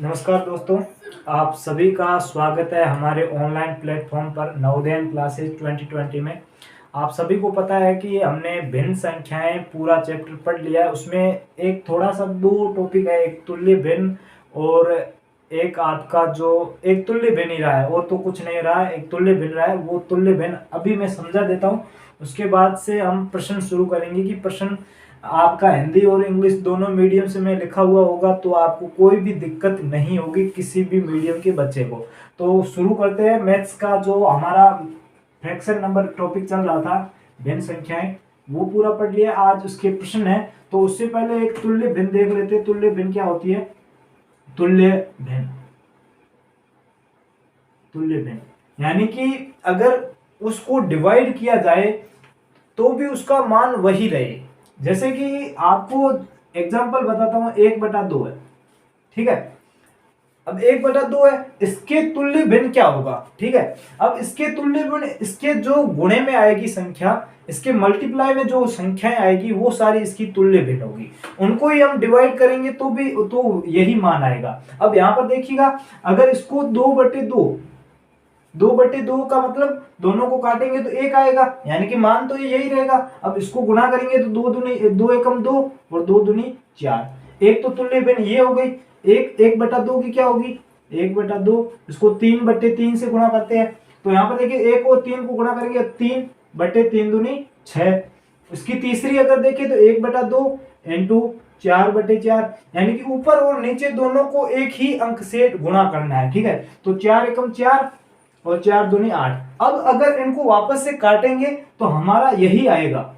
नमस्कार दोस्तों, आप सभी का स्वागत है हमारे ऑनलाइन प्लेटफॉर्म पर नवोदय क्लासेस 2020 में। आप सभी को पता है कि हमने भिन्न संख्याएं पूरा चैप्टर पढ़ लिया है। उसमें एक थोड़ा सा दो टॉपिक है, एक तुल्य भिन्न और एक आपका जो एक तुल्य भिन्न ही रहा है और तो कुछ नहीं रहा है, एक तुल्य भिन्न रहा है। वो तुल्य भिन्न अभी मैं समझा देता हूँ, उसके बाद से हम प्रश्न शुरू करेंगे कि प्रश्न आपका हिंदी और इंग्लिश दोनों मीडियम से में लिखा हुआ होगा, तो आपको कोई भी दिक्कत नहीं होगी किसी भी मीडियम के बच्चे को। तो शुरू करते हैं। मैथ्स का जो हमारा फ्रैक्शन नंबर टॉपिक चल रहा था, भिन्न संख्याएं, वो पूरा पढ़ लिया। आज उसके प्रश्न है, तो उससे पहले एक तुल्य भिन्न देख लेते हैं। तुल्य भिन्न क्या होती है? तुल्य भिन्न, तुल्य भिन्न यानी कि अगर उसको डिवाइड किया जाए तो भी उसका मान वही रहे। जैसे कि आपको एग्जांपल बताता हूं, 1/2 है, ठीक है। अब 1/2 है, इसके तुल्य भिन्न क्या होगा? ठीक है, अब इसके तुल्य भिन्न इसके जो गुणे में आएगी संख्या, इसके मल्टीप्लाई में जो संख्याएं आएगी वो सारी इसकी तुल्य भिन्न होगी। उनको ही हम डिवाइड करेंगे तो भी तो यही मान आएगा। अब यहां पर देखिएगा, अगर इसको 2/2 का मतलब दोनों को काटेंगे तो 1 आएगा, यानी कि मान तो यही रहेगा। अब इसको गुणा करेंगे तो 2 एकम 2 और 2 दूनी 4। एक तो तुल्य भिन्न ये हो गई। 1/2 की क्या होगी? 1/2 इसको 3/3 से गुणा करते हैं, तो यहाँ पर देखिए 1 और 3 को गुणा करेंगे 3/3 दूनी 6। इसकी तीसरी अगर देखें तो 1/2 इंटू 4/4, यानी कि ऊपर और नीचे दोनों को एक ही अंक से गुणा करना है, ठीक है। तो 4 एकम 4 और 4 दूनी 8। अब अगर इनको वापस से काटेंगे तो हमारा यही आएगा,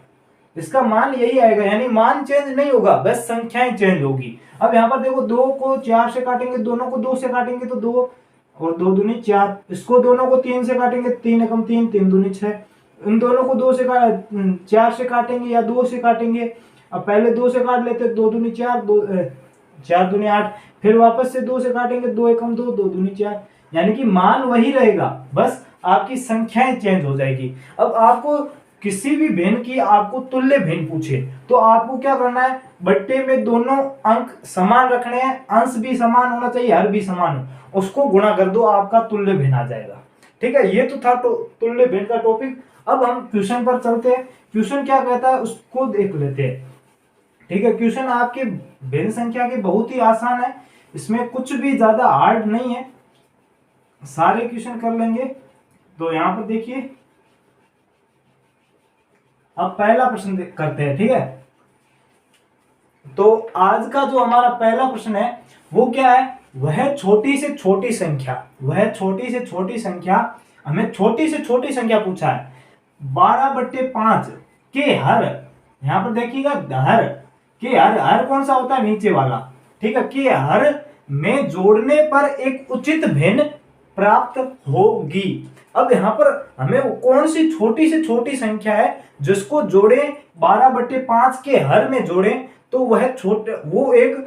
इसका मान यही आएगा, यानी मान चेंज नहीं होगा, बस संख्याएं चेंज होगी। अब यहाँ पर देखो, 2 को 4 से काटेंगे, दोनों को 2 से काटेंगे तो 2 और 2 दूनी 4। इसको दोनों को 3 से काटेंगे, 3 एकम 3, 3 दूनी 6। इन दोनों को 4 से काटेंगे या 2 से काटेंगे। अब पहले 2 से काट लेते, 2 दूनी 4, 4 दूनी 8। फिर वापस से 2 से काटेंगे, 2 एकम 2, 2 दूनी 4, यानी कि मान वही रहेगा, बस आपकी संख्याएं चेंज हो जाएगी। अब आपको किसी भी भिन्न की आपको तुल्य भिन्न पूछे तो आपको क्या करना है? बट्टे में दोनों अंक समान रखने हैं, अंश भी समान होना चाहिए, हर भी समान हो, उसको गुणा कर दो, आपका तुल्य भिन्न आ जाएगा। ठीक है, ये तो था तुल्य भिन्न का टॉपिक। अब हम क्वेश्चन पर चलते हैं। क्वेश्चन क्या कहता है उसको देख लेते हैं। ठीक है, क्वेश्चन आपके भिन्न संख्या के बहुत ही आसान है, इसमें कुछ भी ज्यादा हार्ड नहीं है, सारे क्वेश्चन कर लेंगे। तो यहां पर देखिए, अब पहला प्रश्न करते हैं, ठीक है। तो आज का जो हमारा पहला प्रश्न है वो क्या है? वह छोटी से छोटी संख्या, वह छोटी से छोटी संख्या, हमें छोटी से छोटी संख्या पूछा है। 12/5 के हर, यहां पर देखिएगा हर के हर कौन सा होता है? नीचे वाला, ठीक है। के हर में जोड़ने पर एक उचित भिन्न प्राप्त होगी। अब यहां पर हमें कौन सी छोटी से छोटी संख्या है जिसको जोड़े 12/5 के हर में जोड़े तो वह वो एक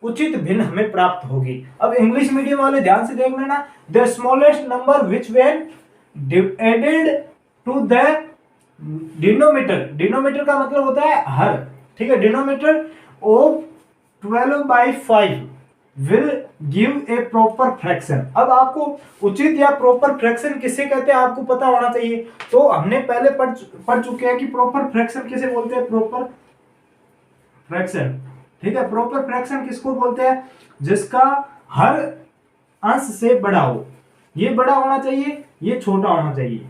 उचित भिन्न हमें प्राप्त होगी। अब इंग्लिश मीडियम वाले ध्यान से देख लेना, the smallest number which when added to the denominator, denominator का मतलब होता है हर, ठीक है। Denominator of 12/5 will give a proper fraction। अब आपको उचित या प्रॉपर फ्रैक्शन किसे कहते हैं आपको पता होना चाहिए। तो हमने पहले पढ़ चुके हैं कि प्रॉपर फ्रैक्शन किसे बोलते हैं? प्रॉपर फ्रैक्शन, ठीक है। प्रॉपर फ्रैक्शन किसको बोलते हैं? जिसका हर अंश से बड़ा हो। ये बड़ा होना चाहिए, ये छोटा होना चाहिए,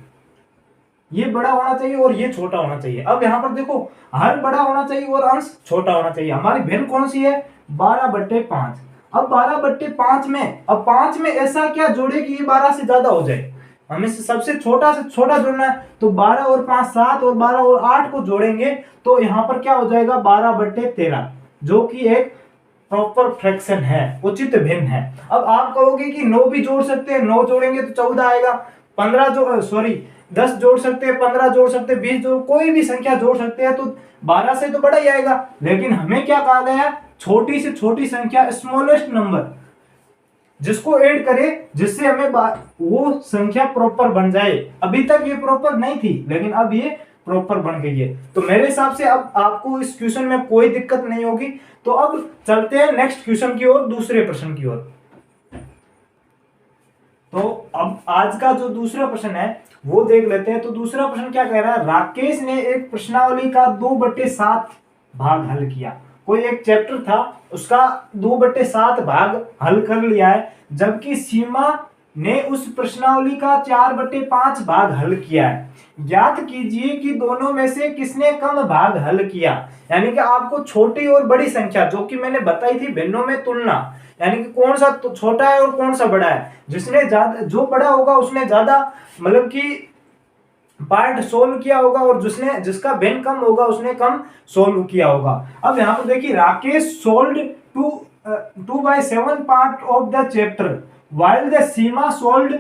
ये बड़ा होना चाहिए और ये छोटा होना चाहिए। अब यहां पर देखो, हर बड़ा होना चाहिए और अंश छोटा होना चाहिए। हमारी भिन्न कौन सी है? 12/5। अब 12/5 में, अब 5 में ऐसा क्या जोड़े कि ये 12 से ज्यादा हो जाए? हमें सबसे छोटा से छोटा जोड़ना है, तो 12 और 5 7 और 12 और 8 को जोड़ेंगे तो यहां पर क्या हो जाएगा? 12/13, जो कि एक प्रॉपर फ्रैक्शन है, उचित भिन्न है। अब आप कहोगे कि 9 भी जोड़ सकते हैं, 9 जोड़ेंगे तो 14 आएगा। 10 जोड़ सकते हैं, 15 जोड़ सकते हैं, 20 जोड़, कोई भी संख्या जोड़ सकते हैं, तो 12 से तो बड़ा ही आएगा। लेकिन हमें क्या कहा गया? छोटी से छोटी संख्या, स्मॉलेस्ट नंबर, जिसको ऐड करे जिससे हमें वो संख्या प्रॉपर बन जाए। अभी तक ये प्रॉपर नहीं थी, लेकिन अब ये प्रॉपर बन गई है। तो मेरे हिसाब से अब आपको इस क्वेश्चन में कोई दिक्कत नहीं होगी। तो अब चलते हैं नेक्स्ट क्वेश्चन की ओर, दूसरे प्रश्न की ओर। तो अब आज का जो दूसरा प्रश्न है वो देख लेते हैं। तो दूसरा प्रश्न क्या कह रहा है, राकेश ने एक प्रश्नावली का 2/7 भाग हल किया। कोई एक चैप्टर था, उसका 2/7 भाग हल कर लिया है, जबकि सीमा ने उस प्रश्नावली का 4/5 भाग हल किया है। ज्ञात कीजिए कि दोनों में से किसने कम भाग हल किया। यानी कि आपको छोटी और बड़ी संख्या, जो कि मैंने बताई थी भिन्नों में तुलना, यानी कि कौन सा तो छोटा है और कौन सा बड़ा है, जिसने ज्यादा, जो बड़ा होगा उसने ज्यादा मतलब कि पार्ट सोल्व किया होगा, और जिसका भिन्न कम होगा उसने कम सोल्व किया होगा। अब यहाँ पर देखिए, Rakesh sold 2/7 part of the chapter while the Seema sold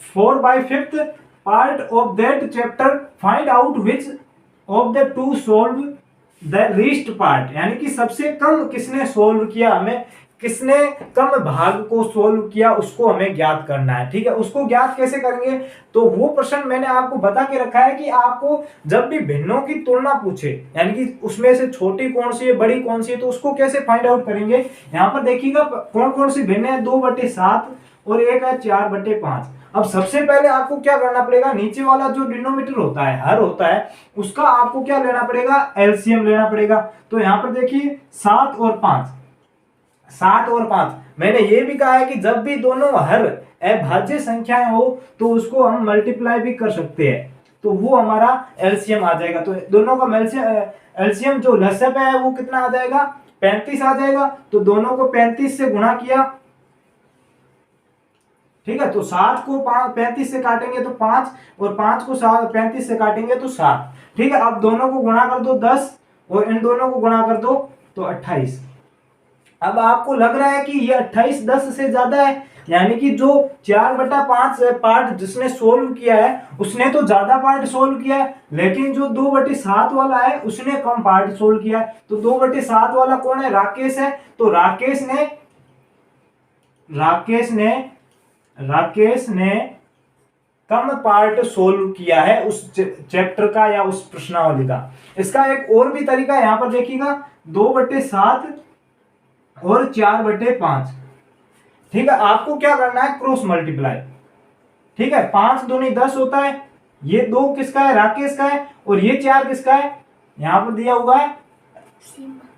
4/5 part of that chapter. Find out which of the two solve the least part. यानी कि सबसे कम किसने सोल्व किया, हमें किसने कम भाग को सोल्व किया उसको हमें ज्ञात करना है। ठीक है, उसको ज्ञात कैसे करेंगे, तो वो प्रश्न मैंने आपको बता के रखा है कि आपको जब भी भिन्नों की तुलना पूछे, यानी कि उसमें से छोटी कौन सी है बड़ी कौन सी है, तो उसको कैसे फाइंड आउट करेंगे। यहाँ पर देखिएगा कौन कौन सी भिन्न है, 2/7 और एक है 4/5। अब सबसे पहले आपको क्या करना पड़ेगा, नीचे वाला जो डिनोमिनेटर होता है, हर होता है, उसका आपको क्या लेना पड़ेगा, एलसीएम लेना पड़ेगा। तो यहाँ पर देखिए 7 और 5, मैंने ये भी कहा है कि जब भी दोनों हर अभाज्य संख्याएं हो तो उसको हम मल्टीप्लाई भी कर सकते हैं, तो वो हमारा एलसीएम आ जाएगा। तो दोनों का एलसीएम जो लसअप है वो कितना आ जाएगा, 35 आ जाएगा। तो दोनों को 35 से गुणा किया, ठीक है, तो 7 को 35 से काटेंगे तो 5, और 5 को 35 से काटेंगे तो 7। ठीक है, अब दोनों को गुणा कर दो 10, और इन दोनों को गुणा कर दो तो 28। अब आपको लग रहा है कि ये 28 10 से ज्यादा है, यानी कि जो 4/5 पार्ट जिसने सोल्व किया है उसने तो ज्यादा पार्ट सोल्व किया है, लेकिन जो 2/7 वाला है उसने कम पार्ट सोल्व किया है। तो 2/7 वाला कौन है, राकेश है। तो राकेश ने कम पार्ट सोल्व किया है उस चैप्टर का या उस प्रश्नावली का। इसका एक और भी तरीका यहाँ पर देखिएगा, 2/7 और 4/5। ठीक है, आपको क्या करना है, क्रॉस मल्टीप्लाई। ठीक है, 5 दूनी 10 होता है, ये 2 किसका है, राकेश का है, और ये 4 किसका है, यहां पर दिया हुआ है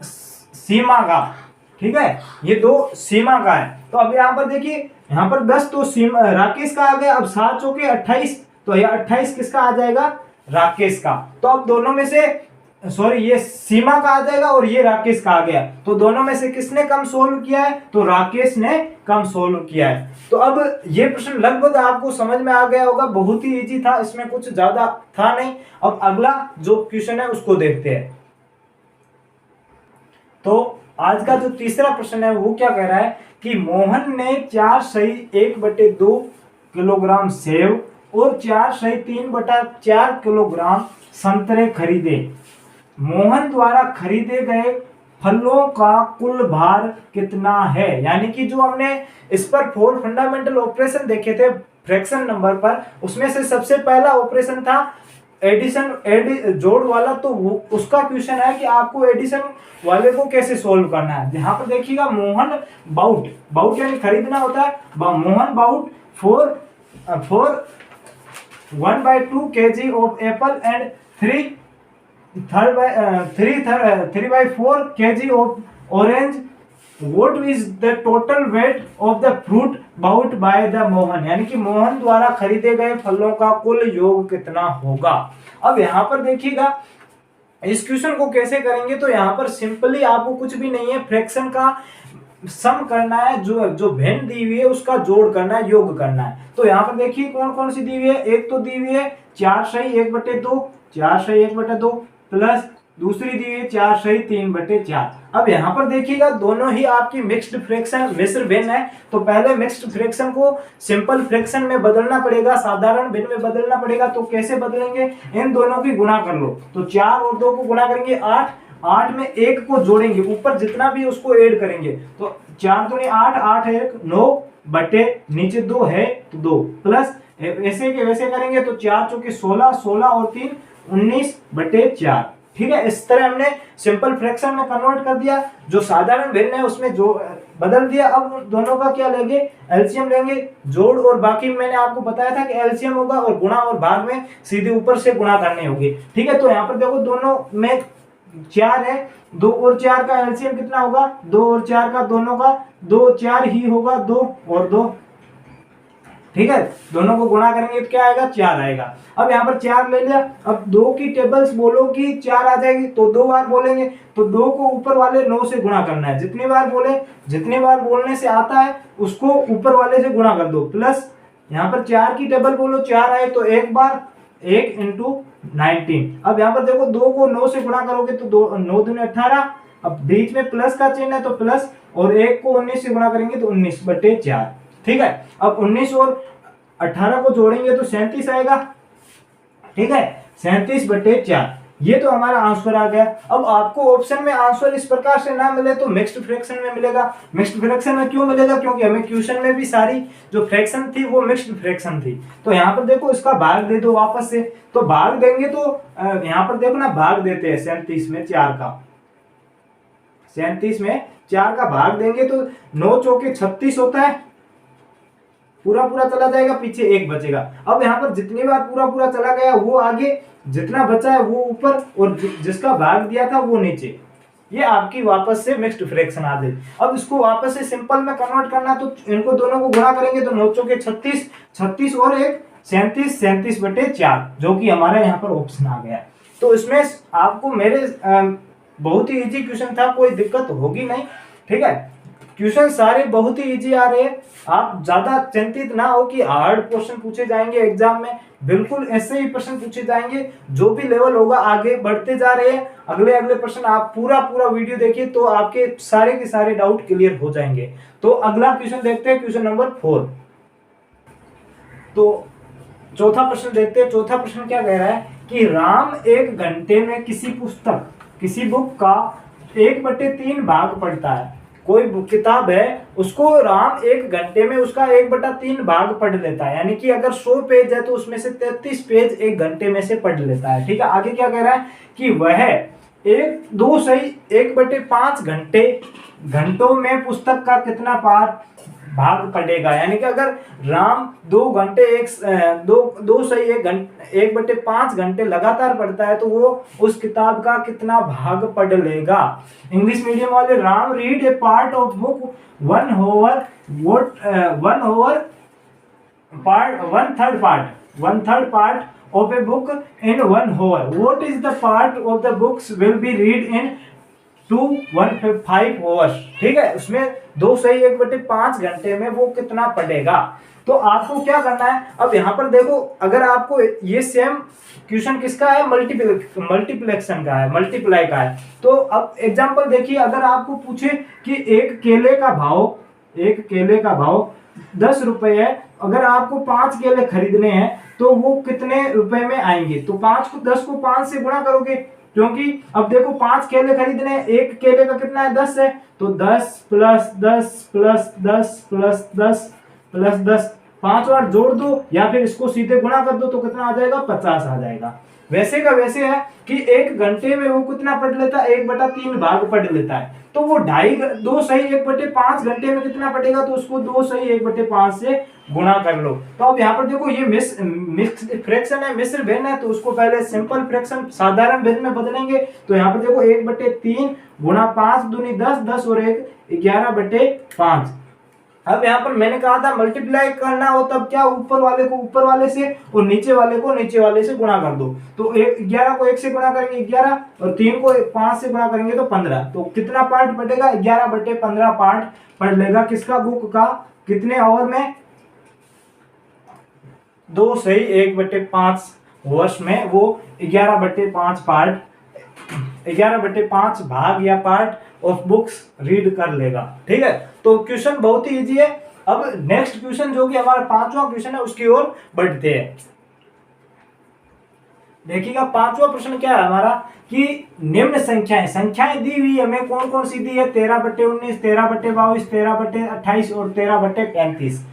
सीमा का। ठीक है, ये 2 सीमा का है। तो अब यहां पर देखिए, यहां पर 10 तो राकेश का आ गया, अब 7 चौके 28, तो ये 28 किसका आ जाएगा, राकेश का। तो अब दोनों में से ये सीमा का आ जाएगा और ये राकेश का आ गया, तो दोनों में से किसने कम सोल्व किया है, तो राकेश ने कम सोल्व किया है। तो अब ये प्रश्न लगभग आपको समझ में आ गया होगा, बहुत ही इजी था, इसमें कुछ ज्यादा था नहीं। अब अगला जो क्वेश्चन है उसको देखते हैं। तो आज का जो तीसरा प्रश्न है वो क्या कह रहा है कि मोहन ने 4 सही 1/2 किलोग्राम सेव और 4 सही 3/4 किलोग्राम संतरे खरीदे। मोहन द्वारा खरीदे गए फलों का कुल भार कितना है। यानी कि जो हमने इस पर 4 फंडामेंटल ऑपरेशन देखे थे फ्रैक्शन नंबर पर, उसमें से सबसे पहला ऑपरेशन था जोड़ वाला। तो उसका क्वेश्चन है कि आपको एडिशन वाले को कैसे सोल्व करना है। यहाँ पर देखिएगा, मोहन बाउट यानी खरीदना होता है, Mohan bought 1/2 kg of apple and 3/4 kg of orange. What is the total weight of the fruit bought by the Mohan. यानी कि मोहन द्वारा खरीदे गए फलों का कुल योग कितना होगा। अब यहाँ पर देखिएगा, इस क्वेश्चन को कैसे करेंगे, तो यहाँ पर सिंपली आपको कुछ भी नहीं है, फ्रैक्शन का सम करना है, जो भिन्न दी हुई है उसका जोड़ करना है, योग करना है। तो यहाँ पर देखिए कौन कौन सी दी हुई है, एक तो दी हुई है 4 सही 1/2 प्लस दूसरी दी हुई 4 सही 3/4। अब यहाँ पर देखिएगा दोनों ही आपकी मिक्स्ड फ्रैक्शन मिश्र भिन्न है, तो पहले मिक्स्ड फ्रैक्शन को सिंपल फ्रैक्शन में बदलना पड़ेगा, साधारण भिन्न में बदलना पड़ेगा। तो कैसे बदलेंगे, इन दोनों की गुणा कर लो, तो 4 और 2 को गुणा करेंगे 8 में 1 को जोड़ेंगे, ऊपर जितना भी उसको ऐड करेंगे, तो 4 दूनी 8, 8 1 9 बटे नीचे 2 है तो 2 प्लस ऐसे के वैसे करेंगे तो 4 चौके 16 और 3 19/4। ठीक है, इस तरह हमने सिंपल फ्रैक्शन में कन्वर्ट कर दिया, जो साधारण भिन्न है उसमें जो बदल दिया। अब दोनों का क्या लेंगे, एलसीएम लेंगे, जोड़ और बाकी मैंने आपको बताया था कि एलसीएम होगा और गुणा और भाग में सीधे ऊपर से गुणा करने होंगे। ठीक है, तो यहाँ पर देखो दोनों में 4 है, 2 और 4 का एलसीएम कितना होगा, 2 और 4 का, दोनों का 2 4 ही होगा, 2 और 2। ठीक है, दोनों को गुणा करेंगे तो क्या आएगा, 4 आएगा। अब यहाँ पर 4 ले लिया, अब 2 की टेबल्स बोलो कि 4 आ जाएगी तो 2 बार बोलेंगे, तो 2 को ऊपर वाले 9 से गुणा करना है। जितनी बार बोले, जितनी बार बोलने से आता है उसको ऊपर वाले से गुणा कर दो, प्लस यहाँ पर 4 की टेबल बोलो, 4 आए तो एक बार 1 × 19। अब यहाँ पर देखो 2 को 9 से गुणा करोगे तो 9 दूनी 18, अब बीच में प्लस का चिन्ह है तो प्लस, और 1 को 19 से गुणा करेंगे तो 19/4। ठीक है, अब 19 और 18 को जोड़ेंगे तो 37 आएगा। ठीक है, 37/4, ये तो हमारा आंसर आ गया। अब आपको ऑप्शन में आंसर इस प्रकार से ना मिले तो मिक्स्ड फ्रैक्शन में मिलेगा। मिक्स्ड फ्रैक्शन में क्यों मिलेगा, क्योंकि हमें क्वेश्चन में भी सारी जो फ्रैक्शन थी वो मिक्स्ड फ्रैक्शन थी। तो यहाँ पर देखो इसका भाग दे दो वापस से, तो भाग देंगे तो यहाँ पर देखो ना, भाग देते हैं 37 में 4 का, 37 में 4 का भाग देंगे तो 9 चौके 36 होता है, पूरा पूरा चला जाएगा, पीछे 1 बचेगा। अब यहाँ पर जितनी बार पूरा पूरा चला गया वो आगे, जितना बचा है वो ऊपर, और जिसका भाग दिया था वो नीचे। ये आपकी वापस से मिक्स्ड फ्रैक्शन आ गई। अब इसको वापस से सिंपल में कन्वर्ट करना, तो इनको दोनों को गुणा करेंगे तो 9 चौके 36, 36 और 1 37, 37/4, जो कि हमारा यहाँ पर ऑप्शन आ गया। तो इसमें आपको मेरे बहुत ही इजी क्वेश्चन था, कोई दिक्कत होगी नहीं। ठीक है, क्वेश्चन सारे बहुत ही इजी आ रहे हैं, आप ज्यादा चिंतित ना हो कि हार्ड क्वेश्चन पूछे जाएंगे एग्जाम में। बिल्कुल ऐसे ही प्रश्न पूछे जाएंगे, जो भी लेवल होगा आगे बढ़ते जा रहे हैं, अगले अगले प्रश्न आप पूरा पूरा वीडियो देखिए तो आपके सारे के सारे डाउट क्लियर हो जाएंगे। तो अगला क्वेश्चन देखते हैं, क्वेश्चन नंबर 4। तो चौथा प्रश्न देखते हैं। चौथा प्रश्न क्या कह रहा है कि राम 1 घंटे में किसी पुस्तक, किसी बुक का 1/3 भाग पढ़ता है। कोई बुक किताब है, उसको राम 1 घंटे में उसका 1/3 भाग पढ़ लेता है, यानी कि अगर 100 पेज है तो उसमें से 33 पेज 1 घंटे में से पढ़ लेता है। ठीक है, आगे क्या कह रहा है कि वह 1/5 घंटों में पुस्तक का कितना भाग पढ़ेगा। यानी कि अगर राम 1/5 घंटे लगातार पढ़ता है तो वो उस किताब का कितना भाग पढ़ लेगा। इंग्लिश मीडियम वाले, Ram read A part of book 1/3 part of a book in 1 hour. What is the part of the books will be read in 2 1/5 hours? ठीक है, उसमें 2 सही 1/5 घंटे में वो कितना पढ़ेगा। तो आपको क्या करना है, अब यहाँ पर देखो, अगर आपको ये सेम क्वेश्चन किसका है, मल्टीप्लेक्शन का है, मल्टीप्लाई का है। तो अब एग्जांपल देखिए, अगर आपको पूछे कि एक केले का भाव 10 रुपए है, अगर आपको 5 केले खरीदने हैं तो वो कितने रुपए में आएंगे। तो 10 को 5 से गुणा करोगे, क्योंकि अब देखो 5 केले खरीदने हैं, एक केले का कितना है, 10 है, तो 10 + 10 + 10 + 10 + 10, 5 बार जोड़ दो या फिर इसको सीधे गुणा कर दो तो कितना आ जाएगा, 50 आ जाएगा। वैसे का वैसे है कि 1 घंटे में वो कितना पढ़ लेता है, 1/3 भाग पढ़ लेता है। तो वो 2 सही 1/5 घंटे में कितना पढ़ेगा, तो उसको 2 सही 1/5 से गुणा कर लो। तो अब यहाँ पर देखो ये मिक्स्ड फ्रैक्शन है, मिश्र भिन्न है, तो उसको पहले सिंपल फ्रैक्शन साधारण भिन्न में बदलेंगे। तो यहाँ पर देखो 1/3 गुणा 5 दूनी 10, 10 और 1 11/5। अब यहाँ पर मैंने कहा था मल्टीप्लाई करना हो तब क्या, ऊपर वाले को ऊपर वाले से और नीचे वाले को नीचे वाले से गुणा कर दो। तो 11 को 1 से गुणा करेंगे 11 और 3 को 5 से गुणा करेंगे तो 15। तो कितना पार्ट पढ़ेगा, 11/15 पार्ट पढ़ लेगा। किसका, बुक का। कितने आवर में, 2 सही 1/5 वर्ष में वो 11/5 भाग या पार्ट ऑफ बुक्स रीड कर लेगा। ठीक है, तो क्वेश्चन बहुत ही इजी है। अब नेक्स्ट क्वेश्चन जो कि हमारा 5वां क्वेश्चन है उसकी ओर बढ़ते हैं। देखिएगा 5वां प्रश्न क्या है हमारा कि निम्न संख्याएं दी हुई हमें कौन कौन सी दी है, 13/19, 13/22, 13/28 और 13/35।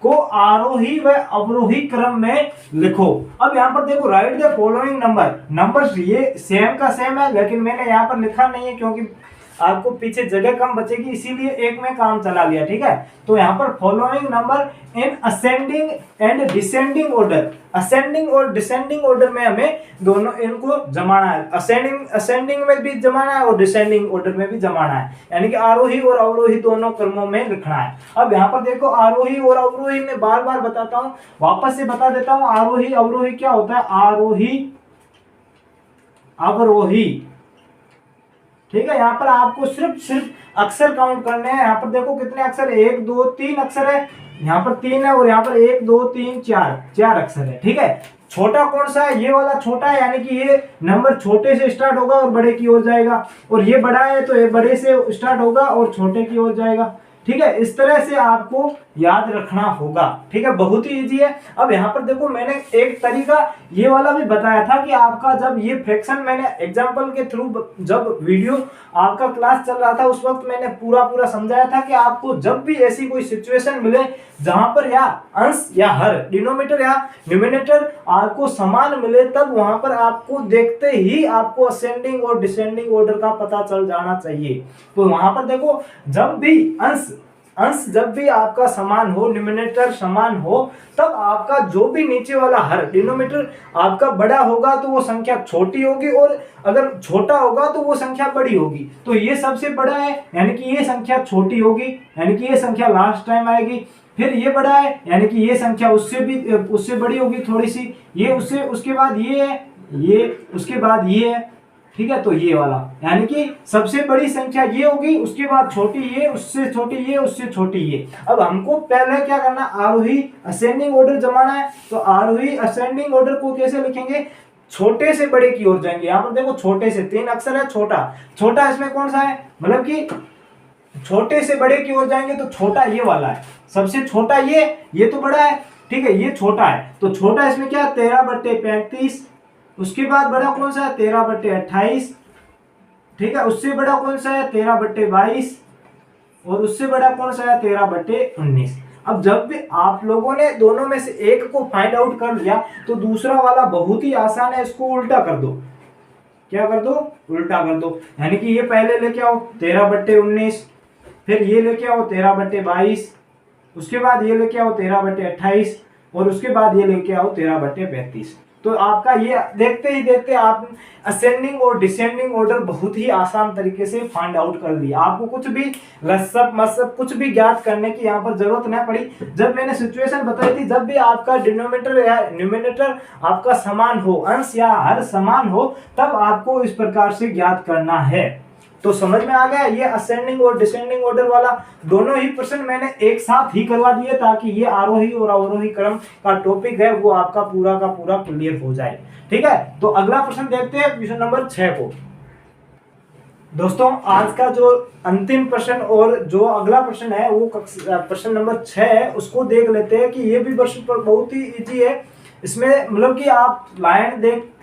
को आरोही व अवरोही क्रम में लिखो। अब यहाँ पर देखो, राइट द फॉलोइंग नंबर्स ये सेम का सेम है, लेकिन मैंने यहाँ पर लिखा नहीं है क्योंकि आपको पीछे जगह कम बचेगी, इसीलिए एक में काम चला लिया। ठीक है, तो यहाँ पर following number in ascending and descending order, ascending और डिसेंडिंग ऑर्डर में हमें दोनों इनको जमाना है। असेंडिंग में भी जमाना है और डिसेंडिंग ऑर्डर में भी जमाना है, यानी कि आरोही और अवरोही दोनों क्रमों में लिखना है। अब यहाँ पर देखो, आरोही और अवरोही में बार बार बताता हूँ, वापस से बता देता हूँ, आरोही अवरोही क्या होता है, आरोही अवरोही। ठीक है, यहाँ पर आपको सिर्फ अक्षर काउंट करने हैं। यहाँ पर देखो कितने अक्षर, 1 2 3 अक्षर है, यहाँ पर 3 है और यहाँ पर 1 2 3 4 अक्षर है। ठीक है, छोटा कौन सा है, ये वाला छोटा है, यानी कि ये नंबर छोटे से स्टार्ट होगा और बड़े की ओर जाएगा, और ये बड़ा है तो ये बड़े से स्टार्ट होगा और छोटे की ओर जाएगा। ठीक है, इस तरह से आपको याद रखना होगा। ठीक है, बहुत ही इजी है। अब यहाँ पर देखो, मैंने एक तरीका ये वाला भी बताया था कि आपका जब ये फ्रैक्शन, मैंने एग्जांपल के थ्रू, जब वीडियो आपका क्लास चल रहा था उस वक्त मैंने पूरा समझाया था कि आपको जब भी ऐसी कोई सिचुएशन मिले जहां पर या अंश या हर, डिनोमिनेटर या न्यूमरेटर आपको समान मिले, तब वहां पर आपको देखते ही आपको असेंडिंग और डिसेंडिंग ऑर्डर का पता चल जाना चाहिए। तो वहां पर देखो, जब भी अंश जब भी आपका समान हो, न्यूमरेटर समान हो, तब आपका जो भी नीचे वाला हर, डिनोमिनेटर आपका बड़ा होगा तो वो संख्या छोटी होगी, और अगर छोटा होगा तो वो संख्या बड़ी होगी। तो ये सबसे बड़ा है, यानी कि ये संख्या छोटी होगी, यानी कि ये संख्या लास्ट टाइम आएगी। फिर ये बड़ा है, यानी कि ये संख्या उससे बड़ी होगी थोड़ी सी, ये उसके बाद ये है, ये उसके बाद ये है। ठीक है, तो ये वाला, यानी कि सबसे बड़ी संख्या ये होगी, उसके बाद छोटी ये, उससे छोटी ये, उससे छोटी ये। अब हमको पहले क्या करना, आरोही असेंडिंग ऑर्डर जमाना है। तो आरोही असेंडिंग ऑर्डर को कैसे लिखेंगे, छोटे से बड़े की ओर जाएंगे। यहाँ पर देखो, छोटे से 3 अक्षर है, छोटा इसमें कौन सा है, मतलब कि छोटे से बड़े की ओर जाएंगे तो छोटा ये वाला है, सबसे छोटा ये तो बड़ा है। ठीक है, ये छोटा है, तो छोटा इसमें क्या, 13/35। उसके बाद बड़ा कौन सा है, 13/28। ठीक है, उससे बड़ा कौन सा है, 13/22, और उससे बड़ा कौन सा है, 13/19। अब जब भी आप लोगों ने दोनों में से एक को फाइंड आउट कर लिया तो दूसरा वाला बहुत ही आसान है, इसको उल्टा कर दो। क्या कर दो, उल्टा कर दो, यानी कि ये पहले लेके आओ 13/19, फिर ये लेके आओ 13/22, उसके बाद ये लेके आओ 13/28, और उसके बाद ये लेके आओ 13/35। तो आपका ये देखते ही देखते आप असेंडिंग और डिसेंडिंग ऑर्डर बहुत ही आसान तरीके से फाइंड आउट कर लिया। आपको कुछ भी लसप मसप कुछ भी ज्ञात करने की यहाँ पर जरूरत नहीं पड़ी। जब मैंने सिचुएशन बताई थी, जब भी आपका डिनोमिनेटर या न्यूमरेटर आपका समान हो, अंश या हर समान हो, तब आपको इस प्रकार से ज्ञात करना है। तो समझ में आ गया, ये असेंडिंग और डिसेंडिंग ऑर्डर वाला दोनों ही प्रश्न मैंने एक साथ ही करवा दिए, ताकि ये आरोही और अवरोही क्रम का टॉपिक है वो आपका पूरा का पूरा क्लियर हो जाए। ठीक है, तो अगला प्रश्न देखते हैं, क्वेश्चन नंबर 6 को। दोस्तों, आज का जो अंतिम प्रश्न और जो अगला प्रश्न है वो प्रश्न नंबर 6 है, उसको देख लेते हैं कि ये भी प्रश्न पर बहुत ही इजी है। इसमें मतलब कि आप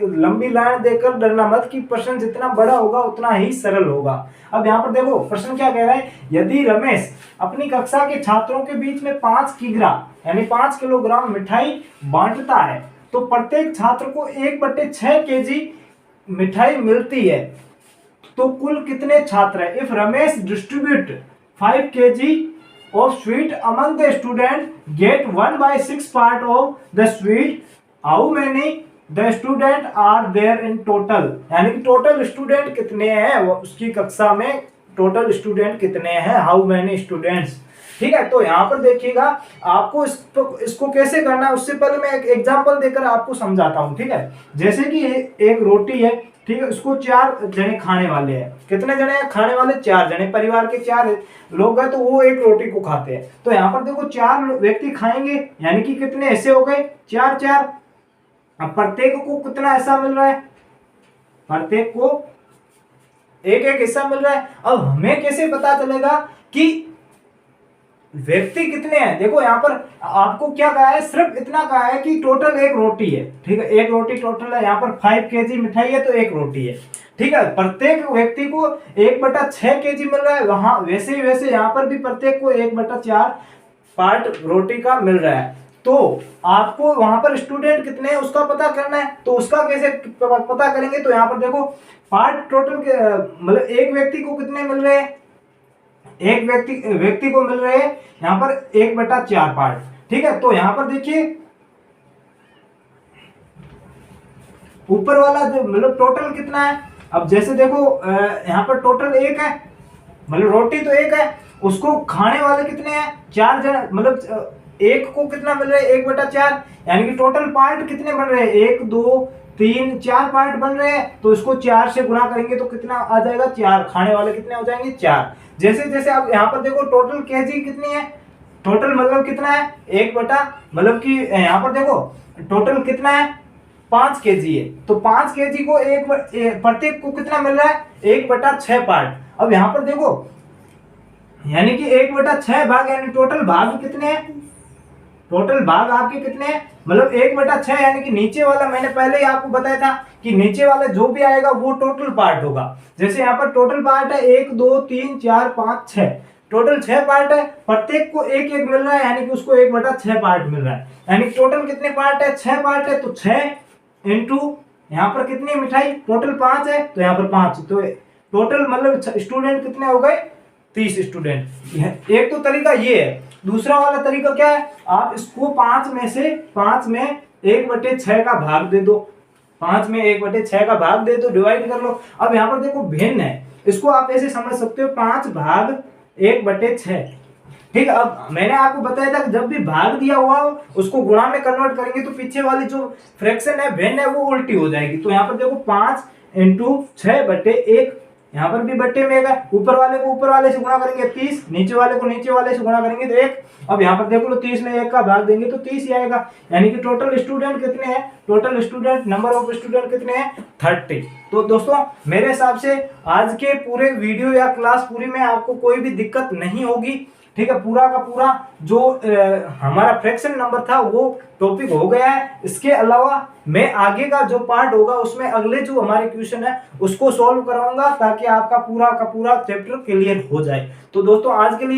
लंबी लाइन देखकर डरना मत कि प्रश्न जितना बड़ा होगा उतना ही सरल होगा। अब यहाँ पर देखो, प्रश्न क्या कह रहा है, यदि रमेश अपनी कक्षा के छात्रों के बीच में 5 किग्रा यानी 5 किलोग्राम मिठाई बांटता है, तो प्रत्येक छात्र को 1/6 kg मिठाई मिलती है, तो कुल कितने छात्र हैं? If Ramesh distribute 5 kg of sweet among the student get 1/6 part of the sweet, how many the student are there in total? यानी कि टोटल स्टूडेंट कितने हैं, उसकी कक्षा में टोटल स्टूडेंट कितने हैं, हाउ मेनी स्टूडेंट्स। ठीक है, तो यहाँ पर देखिएगा, आपको इसको कैसे करना है उससे पहले मैं एक एग्जांपल देकर आपको समझाता हूँ। ठीक है, जैसे कि एक रोटी है, ठीक है, उसको 4 जने खाने वाले हैं। कितने जने हैं खाने वाले? 4 जने, परिवार के 4 लोग हैं, तो वो एक रोटी को खाते हैं। तो यहाँ पर देखो 4 व्यक्ति खाएंगे, यानी कि कितने हिस्से हो गए? 4। अब प्रत्येक को कितना हिस्सा मिल रहा है? प्रत्येक को एक हिस्सा मिल रहा है। अब हमें कैसे पता चलेगा कि व्यक्ति कितने हैं? देखो यहाँ पर आपको क्या कहा है, सिर्फ इतना कहा है कि टोटल एक रोटी है। ठीक है, एक रोटी टोटल है, यहाँ पर 5 kg मिठाई है तो एक रोटी है। ठीक है, प्रत्येक व्यक्ति को 1/6 kg मिल रहा है, वहां वैसे ही वैसे यहाँ पर भी प्रत्येक को 1/4 पार्ट रोटी का मिल रहा है, तो आपको वहां पर स्टूडेंट कितने हैं उसका पता करना है। तो उसका कैसे पता करेंगे, तो यहाँ पर देखो पार्ट टोटल मतलब एक व्यक्ति को कितने मिल रहे हैं, एक व्यक्ति को मिल रहे हैं यहाँ पर 1/4 पार्ट। ठीक है, तो यहाँ पर देखिए ऊपर वाला जो मतलब टोटल कितना है, अब जैसे देखो यहाँ पर टोटल 1 है, मतलब रोटी तो 1 है, उसको खाने वाले कितने हैं 4 जन, मतलब एक को कितना मिल रहा है 1/4, यानी कि टोटल पार्ट कितने बन रहे हैं 1 2 3 4 पार्ट बन रहे हैं। तो इसको 4 से गुणा करेंगे तो कितना आ जाएगा 4, खाने वाले कितने हो जाएंगे 4। जैसे जैसे आप यहाँ पर देखो टोटल केजी कितनी है, टोटल मतलब कितना है 1 बटा, मतलब कि यहाँ पर देखो टोटल कितना है 5 केजी है, तो 5 केजी को प्रत्येक को कितना मिल रहा है 1/6 पार्ट। अब यहाँ पर देखो यानी कि 1/6 भाग, यानी टोटल भाग कितने हैं, टोटल भाग आपके कितने हैं, मतलब 1/6, यानी कि नीचे वाला मैंने पहले ही आपको बताया था कि नीचे वाला जो भी आएगा वो टोटल पार्ट होगा। जैसे यहाँ पर टोटल पार्ट है 1 2 3 4 5 6, टोटल 6 पार्ट है, प्रत्येक को 1 मिल रहा है, यानी कि उसको 1/6 पार्ट मिल रहा है। यानी टोटल कितने पार्ट है 6 पार्ट है, तो 6 इंटू यहाँ पर कितनी मिठाई टोटल 5 है, तो यहाँ पर 5, तो टोटल मतलब स्टूडेंट कितने हो गए 30 स्टूडेंट। एक तो तरीका ये है। दूसरा वाला तरीका क्या है, आप इसको 5 में 1/6 का भाग दे दो, 5 में 1/6 का भाग दे दो, डिवाइड कर लो। अब यहाँ पर देखो भिन्न है, इसको आप ऐसे समझ सकते हो 5 भाग 1/6। ठीक है, अब मैंने आपको बताया था कि जब भी भाग दिया हुआ उसको गुणा में कन्वर्ट करेंगे तो पीछे वाली जो फ्रैक्शन है भिन्न है वो उल्टी हो जाएगी। तो यहाँ पर देखो 5 × 6/1, यहाँ पर भी बट्टे में है, ऊपर वाले को ऊपर वाले से गुणा करेंगे 30, नीचे वाले को नीचे वाले से गुणा करेंगे तो 1। अब यहाँ पर देखो लो 30 में 1 का भाग देंगे तो 30 ही आएगा, यानी कि टोटल स्टूडेंट कितने हैं, total student number of student कितने हैं 30। तो दोस्तों मेरे हिसाब से आज के पूरे वीडियो या क्लास पूरी में आपको कोई भी दिक्कत नहीं होगी। ठीक है, पूरा का पूरा जो हमारा फ्रैक्शन नंबर था वो टॉपिक हो गया है। इसके अलावा मैं आगे का जो पार्ट होगा उसमें अगले जो हमारे क्वेश्चन है उसको सॉल्व कराऊंगा ताकि आपका पूरा का पूरा चैप्टर क्लियर हो जाए। तो दोस्तों आज के लिए